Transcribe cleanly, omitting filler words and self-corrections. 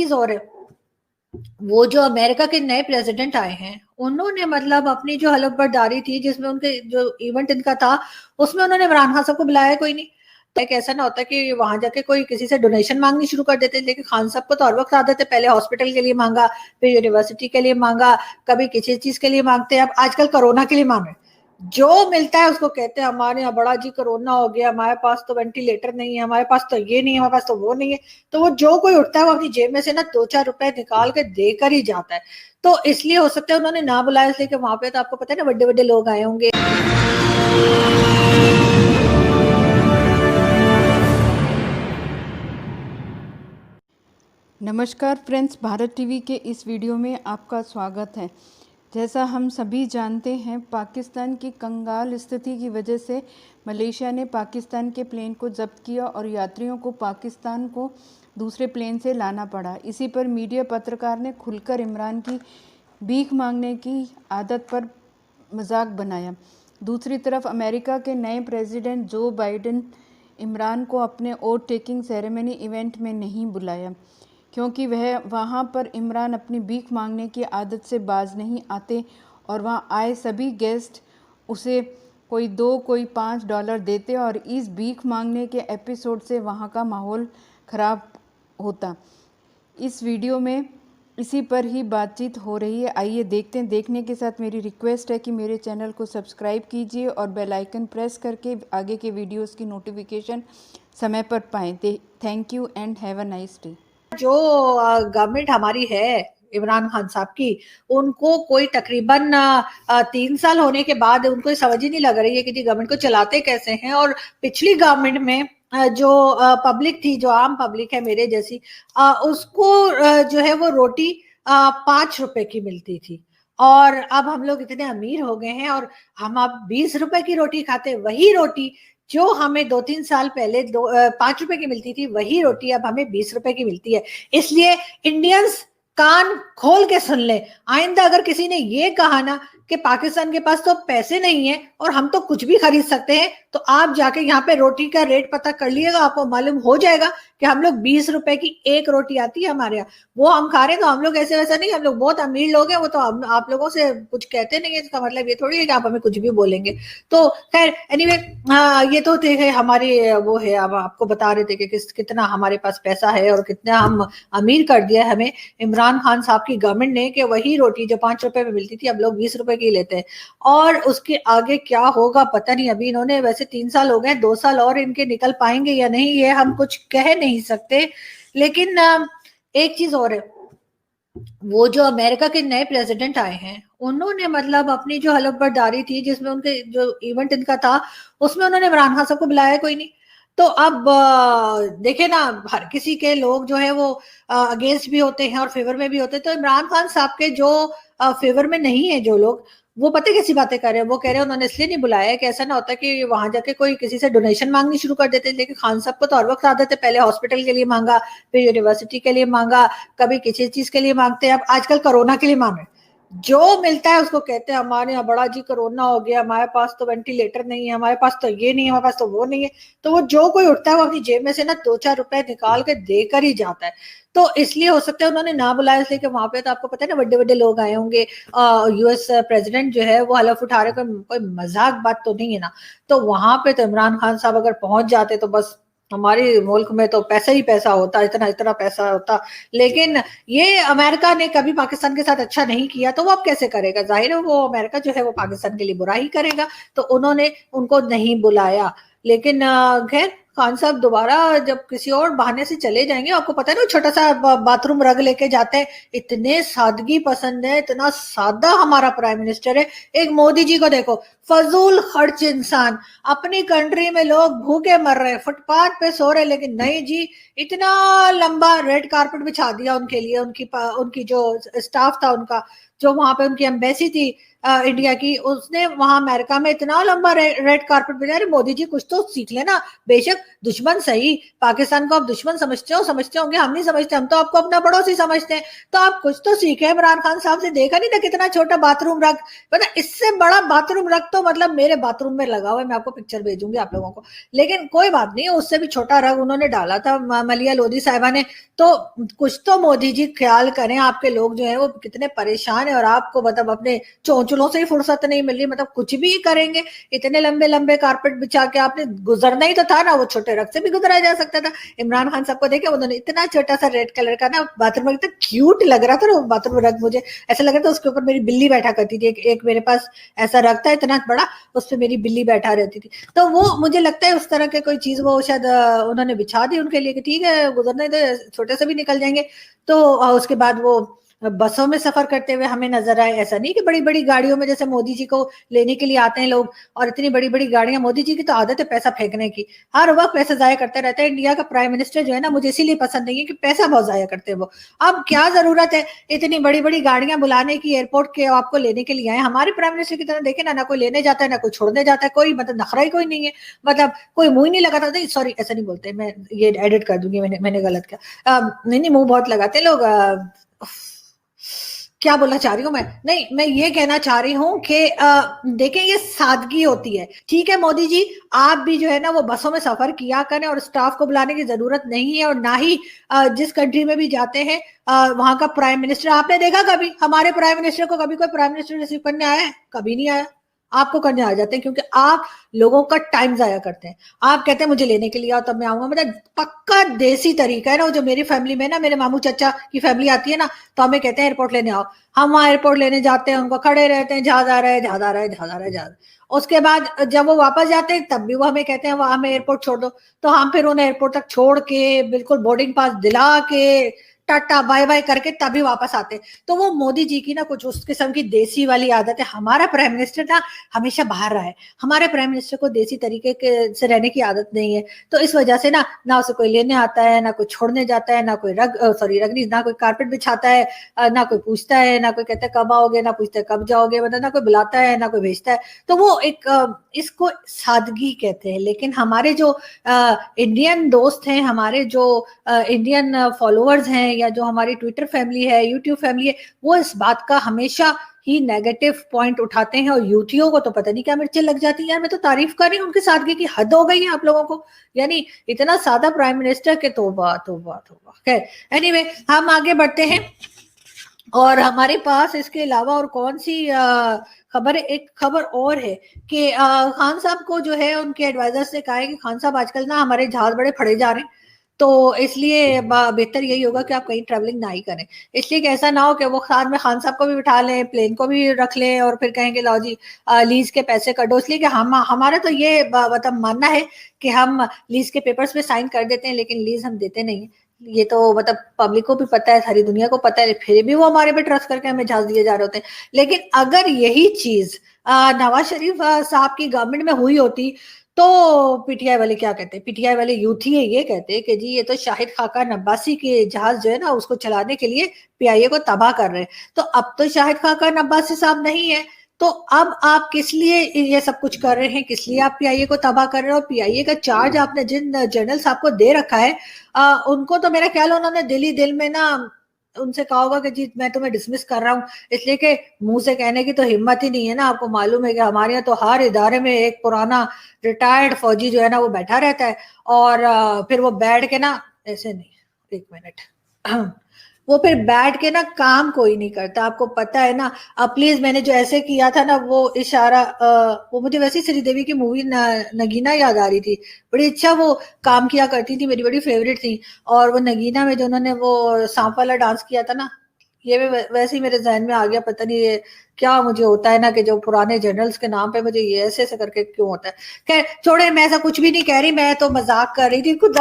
चीज और है, वो जो अमेरिका के नए प्रेसिडेंट आए हैं उन्होंने मतलब अपनी जो हलफबर्दारी थी जिसमें उनके जो इवेंट इनका था उसमें उन्होंने इमरान खान साहब को बुलाया कोई नहीं। तो एक ऐसा ना होता कि वहां जाके कोई किसी से डोनेशन मांगनी शुरू कर देते, लेकिन खान साहब को तो हर वक्त आदत है, पहले हॉस्पिटल के लिए मांगा, फिर यूनिवर्सिटी के लिए मांगा, कभी किसी चीज के लिए मांगते हैं, अब आजकल कोरोना के लिए मांग रहे हैं। जो मिलता है उसको कहते हैं हमारे यहाँ बड़ा जी कोरोना हो गया, हमारे पास तो वेंटिलेटर नहीं है, हमारे पास तो ये नहीं है, हमारे पास तो वो नहीं है। तो वो जो कोई उठता है वो अपनी जेब में से ना 2-4 रुपए निकाल के देकर ही जाता है। तो इसलिए हो सकता है उन्होंने ना बुलाया, इसलिए कि वहां पे तो आपको पता है ना बड़े बड़े लोग आए होंगे। नमस्कार फ्रेंड्स, भारत टीवी के इस वीडियो में आपका स्वागत है। जैसा हम सभी जानते हैं, पाकिस्तान की कंगाल स्थिति की वजह से मलेशिया ने पाकिस्तान के प्लेन को जब्त किया और यात्रियों को पाकिस्तान को दूसरे प्लेन से लाना पड़ा। इसी पर मीडिया पत्रकार ने खुलकर इमरान की भीख मांगने की आदत पर मजाक बनाया। दूसरी तरफ अमेरिका के नए प्रेसिडेंट जो बाइडेन इमरान को अपने वोट टेकिंग सेरेमनी इवेंट में नहीं बुलाया, क्योंकि वह वहाँ पर इमरान अपनी भीख मांगने की आदत से बाज नहीं आते और वहाँ आए सभी गेस्ट उसे कोई $2 कोई $5 देते और इस भीख मांगने के एपिसोड से वहाँ का माहौल ख़राब होता। इस वीडियो में इसी पर ही बातचीत हो रही है। आइए देखते हैं। देखने के साथ मेरी रिक्वेस्ट है कि मेरे चैनल को सब्सक्राइब कीजिए और बेल आइकन प्रेस करके आगे के वीडियोस की नोटिफिकेशन समय पर पाएँ। Thank you and have a nice day. जो गवर्नमेंट हमारी है इमरान खान साहब की, उनको कोई तकरीबन 3 साल होने के बाद उनको समझ ही नहीं लग रही है कि गवर्नमेंट को चलाते कैसे हैं। और पिछली गवर्नमेंट में जो पब्लिक थी, जो आम पब्लिक है मेरे जैसी, उसको जो है वो रोटी 5 रुपए की मिलती थी, और अब हम लोग इतने अमीर हो गए हैं और हम अब 20 रुपए की रोटी खाते। वही रोटी जो हमें 2-3 साल पहले 5 रुपए की मिलती थी, वही रोटी अब हमें 20 रुपए की मिलती है। इसलिए इंडियंस कान खोल के सुन ले, आइंदा अगर किसी ने ये कहा ना कि पाकिस्तान के पास तो पैसे नहीं है और हम तो कुछ भी खरीद सकते हैं, तो आप जाके यहाँ पे रोटी का रेट पता कर लिएगा, आपको मालूम हो जाएगा कि हम लोग 20 रुपए की एक रोटी आती है हमारे यहाँ, वो हम खा रहे हैं। तो हम लोग ऐसे वैसा नहीं, हम लोग बहुत अमीर लोग हैं, वो तो आप लोगों से कुछ कहते नहीं है, इसका मतलब ये थोड़ी है कि आप हमें कुछ भी बोलेंगे। तो खैर एनीवे, ये तो थे हमारी वो है, अब आपको बता रहे थे कि कितना हमारे पास पैसा है और कितना हम अमीर कर दिया है हमें इमरान खान साहब की गवर्नमेंट ने, कि वही रोटी जो 5 रुपए में मिलती थी अब लोग 20 रुपए की लेते हैं। और उसके आगे क्या होगा पता नहीं। अभी इन्होंने वैसे 3 साल हो गए, 2 साल और इनके निकल पाएंगे या नहीं ये हम कुछ कह नहीं सकते। लेकिन एक चीज और है, वो जो अमेरिका के नए प्रेसिडेंट आए हैं उन्होंने मतलब अपनी जो हलफबर्दारी थी जिसमें उनके जो इवेंट इनका था उसमें उन्होंने इमरान खान साहब को बुलाया कोई नहीं। तो अब देखे ना, हर किसी के लोग जो है वो अगेंस्ट भी होते हैं और फेवर में भी होते हैं। तो इमरान खान साहब के जो फेवर में नहीं है जो लोग, वो पता कैसी बातें कर रहे हैं। वो कह रहे हैं उन्होंने इसलिए नहीं बुलाया कि ऐसा ना होता कि वहां जाके कोई किसी से डोनेशन मांगनी शुरू कर देते, लेकिन खान साहब को तो हर वक्त आदत है, पहले हॉस्पिटल के लिए मांगा, फिर यूनिवर्सिटी के लिए मांगा, कभी किसी चीज के लिए मांगते हैं, अब आजकल कोरोना के लिए मांग रहे हैं। जो मिलता है उसको कहते हैं हमारे यहाँ बड़ा जी कोरोना हो गया, हमारे पास तो वेंटिलेटर नहीं है, हमारे पास तो ये नहीं है, हमारे पास तो वो नहीं है। तो वो जो कोई उठता है वो अपनी जेब में से ना 2-4 रुपए निकाल के देकर ही जाता है। तो इसलिए हो सकता है उन्होंने ना बुलाया, इसलिए कि वहां पे तो आपको पता है ना बड़े बड़े लोग आए होंगे। यूएस प्रेसिडेंट जो है वो हलफ उठा रहे, कोई मजाक बात तो नहीं है ना। तो वहां पे तो इमरान खान साहब अगर पहुंच जाते तो बस हमारे मुल्क में तो पैसा ही पैसा होता, इतना इतना पैसा होता। लेकिन ये अमेरिका ने कभी पाकिस्तान के साथ अच्छा नहीं किया, तो वो अब कैसे करेगा? जाहिर है वो अमेरिका जो है वो पाकिस्तान के लिए बुरा ही करेगा। तो उन्होंने उनको नहीं बुलाया। लेकिन खैर खान साहब दोबारा जब किसी और बहाने से चले जाएंगे, आपको पता है ना छोटा सा बाथरूम रग लेके जाते हैं, इतने सादगी पसंद है, इतना सादा हमारा प्राइम मिनिस्टर है। एक मोदी जी को देखो, फजूल खर्च इंसान, अपनी कंट्री में लोग भूखे मर रहे हैं, फुटपाथ पे सो रहे, लेकिन नहीं जी, इतना लंबा रेड कारपेट बिछा दिया उनके लिए। उनकी जो स्टाफ था उनका, जो वहां पे उनकी एम्बेसी थी इंडिया की, उसने वहां अमेरिका में इतना लंबा रेड कारपेट बिछाया। मोदी जी कुछ तो सीख लेना, बेशक दुश्मन सही, पाकिस्तान को आप दुश्मन समझते होंगे, हम नहीं समझते, हम तो आपको अपना पड़ोसी समझते हैं। तो आप कुछ तो सीखे इमरान खान साहब से। देखा नहीं था कितना छोटा बाथरूम रख, मतलब इससे बड़ा बाथरूम रख तो मतलब मेरे बाथरूम में लगा हुआ है, मैं आपको पिक्चर भेजूंगी आप लोगों को। लेकिन कोई बात नहीं, उससे भी छोटा रग उन्होंने डाला था मलिया लोधी साहिबा ने। तो कुछ तो मोदी जी ख्याल करें, आपके लोग जो है वो कितने परेशान है और आपको मतलब अपने चौंचलों से ही फुर्सत नहीं मिल रही, मतलब कुछ भी करेंगे। इतने लंबे लंबे कारपेट बिछा के आपने गुजरना ही तो था ना, वो छोटे रग से भी गुजरा जा सकता था। इमरान खान साहब को देखे, उन्होंने इतना छोटा सा रेड कलर का ना बाथरूम रग, इतना क्यूट लग रहा था ना बाथरूम रग, मुझे ऐसा लग रहा था उसके ऊपर मेरी बिल्ली बैठा करती थी। एक मेरे पास ऐसा रग था इतना बड़ा, उस पर मेरी बिल्ली बैठा रहती थी। तो वो मुझे लगता है उस तरह के कोई चीज वो शायद उन्होंने बिछा दी उनके लिए कि ठीक है गुजरने दे, छोटे से भी निकल जाएंगे। तो उसके बाद वो बसों में सफर करते हुए हमें नजर आए। ऐसा नहीं कि बड़ी बड़ी गाड़ियों में जैसे मोदी जी को लेने के लिए आते हैं लोग, और इतनी बड़ी बड़ी गाड़ियां, मोदी जी की तो आदत है पैसा फेंकने की, हर वक्त पैसा जाया करते रहते हैं। इंडिया का प्राइम मिनिस्टर जो है ना, मुझे इसीलिए पसंद नहीं है कि पैसा बहुत जाया करते हैं वो। अब क्या जरूरत है इतनी बड़ी बड़ी गाड़ियां बुलाने की एयरपोर्ट के, आपको लेने के लिए आए। हमारे प्राइम मिनिस्टर की तरह देखे ना कोई लेने जाता है ना कोई छोड़ने जाता है, कोई मतलब नखरा ही कोई नहीं है, मतलब कोई मुंह ही नहीं लगाता। नहीं सॉरी, ऐसा नहीं बोलते, मैं ये एडिट कर दूंगी, मैंने गलत किया। नहीं मुंह बहुत लगाते हैं लोग। क्या बोलना चाह रही हूँ नहीं, मैं ये कहना चाह रही हूँ कि देखें ये सादगी होती है। ठीक है मोदी जी, आप भी जो है ना वो बसों में सफर किया करें और स्टाफ को बुलाने की जरूरत नहीं है, और ना ही जिस कंट्री में भी जाते हैं वहां का प्राइम मिनिस्टर, आपने देखा कभी हमारे प्राइम मिनिस्टर को कभी कोई प्राइम मिनिस्टर रिसीव करने आया है? कभी नहीं आया। आपको करने आ जाते हैं क्योंकि आप लोगों का टाइम जाया करते हैं। आप कहते हैं मुझे लेने के लिए आओ तब मैं आऊंगा, मतलब पक्का देसी तरीका है ना। जो मेरी फैमिली में ना, मेरे मामू चाचा की फैमिली आती है ना, तो हमें कहते हैं एयरपोर्ट लेने आओ। हम वहां एयरपोर्ट लेने जाते हैं, उनको खड़े रहते हैं, जहाज आ रहा है, जहाज आ रहा है, जहाज आ रहा है, जहाज। उसके बाद जब वो वापस जाते हैं तब भी वो हमें कहते हैं वहां हमें एयरपोर्ट छोड़ दो। तो हम फिर उन्हें एयरपोर्ट तक छोड़ के बिल्कुल बोर्डिंग पास दिला के टाटा बाय बाय करके तभी वापस आते। तो वो मोदी जी की ना कुछ उस किस्म की देसी वाली आदत है। हमारा प्राइम मिनिस्टर ना हमेशा बाहर रहा है, हमारे प्राइम मिनिस्टर को देसी तरीके के से रहने की आदत नहीं है। तो इस वजह से ना उसे कोई लेने आता है, ना कोई छोड़ने जाता है, ना कोई रग नहीं, ना कोई कारपेट बिछाता है, ना कोई पूछता है, ना कोई कहता है कब आओगे, ना पूछता है कब जाओगे, मतलब ना कोई बुलाता है ना कोई भेजता है। तो वो एक इसको सादगी कहते हैं। लेकिन हमारे जो इंडियन दोस्त हैं, हमारे जो इंडियन फॉलोअर्स हैं, या जो हमारी ट्विटर फैमिली है, यूट्यूब फैमिली है, वो इस बात का हमेशा ही नेगेटिव पॉइंट उठाते हैं। और यूट्यूब को तो पता नहीं क्या मिर्चें लग जाती हैं। यार मैं तो तारीफ कर रही हूँ उनकी सादगी की, हद हो गई है आप लोगों को। यानी इतना सादा प्राइम मिनिस्टर के, तौबा तौबा तौबा। खैर एनीवे, हम आगे बढ़ते हैं। और हमारे पास इसके अलावा और कौन सी खबर है? एक खबर और है कि खान साहब को जो है उनके एडवाइजर्स ने कहा है कि खान साहब आजकल ना हमारे जहाज बड़े फड़े जा रहे हैं, तो इसलिए बेहतर यही होगा कि आप कहीं ट्रैवलिंग ना ही करें। इसलिए कि ऐसा ना हो कि वो साथ में खान साहब को भी बिठा लें, प्लेन को भी रख लें और फिर कहेंगे लो जी लीज के पैसे कटो। इसलिए कि हमारा तो ये मतलब मानना है कि हम लीज के पेपर्स पे साइन कर देते हैं, लेकिन लीज हम देते नहीं है। ये तो मतलब पब्लिक को भी पता है, सारी दुनिया को पता है, फिर भी वो हमारे पे ट्रस्ट करके हमें जहाज दिए जा रहे होते हैं। लेकिन अगर यही चीज नवाज शरीफ साहब की गवर्नमेंट में हुई होती तो पीटीआई वाले क्या कहते हैं? पीटीआई वाले यूथ ही ये कहते हैं कि जी ये तो शाहिद खाकान अब्बासी के जहाज जो है ना उसको चलाने के लिए पीआईए को तबाह कर रहे हैं। तो अब तो शाहिद खाकान अब्बासी साहब नहीं है, तो अब आप किस लिए ये सब कुछ कर रहे हैं? किस लिए आप पीआईए को तबाह कर रहे हो? पीआईए का चार्ज आपने जिन जनरल साहब को दे रखा है उनको तो मेरा ख्याल उन्होंने दिल में ना उनसे कहा होगा कि जी मैं तुम्हें डिसमिस कर रहा हूँ, इसलिए कि मुंह से कहने की तो हिम्मत ही नहीं है ना। आपको मालूम है कि हमारे यहाँ तो हर इदारे में एक पुराना रिटायर्ड फौजी जो है ना वो बैठा रहता है, और फिर वो बैठ के ना ऐसे नहीं, एक मिनट, वो फिर बैठ के ना काम कोई नहीं करता, आपको पता है ना। प्लीज, मैंने जो ऐसे किया था ना वो इशारा, वो मुझे वैसे श्रीदेवी की मूवी नगीना याद आ रही थी। बड़ी अच्छा वो काम किया करती थी, मेरी बड़ी फेवरेट थी। और वो नगीना में जो उन्होंने वो सांप वाला डांस किया था ना, ये भी वैसे ही मेरे जहन में आ गया। पता नहीं ये क्या मुझे होता है ना कि जो पुराने जनरल्स के नाम पे मुझे ये ऐसे करके क्यों होता है। खैर छोड़े, मैं ऐसा कुछ भी नहीं कह रही, मैं तो मजाक कर रही थी खुद।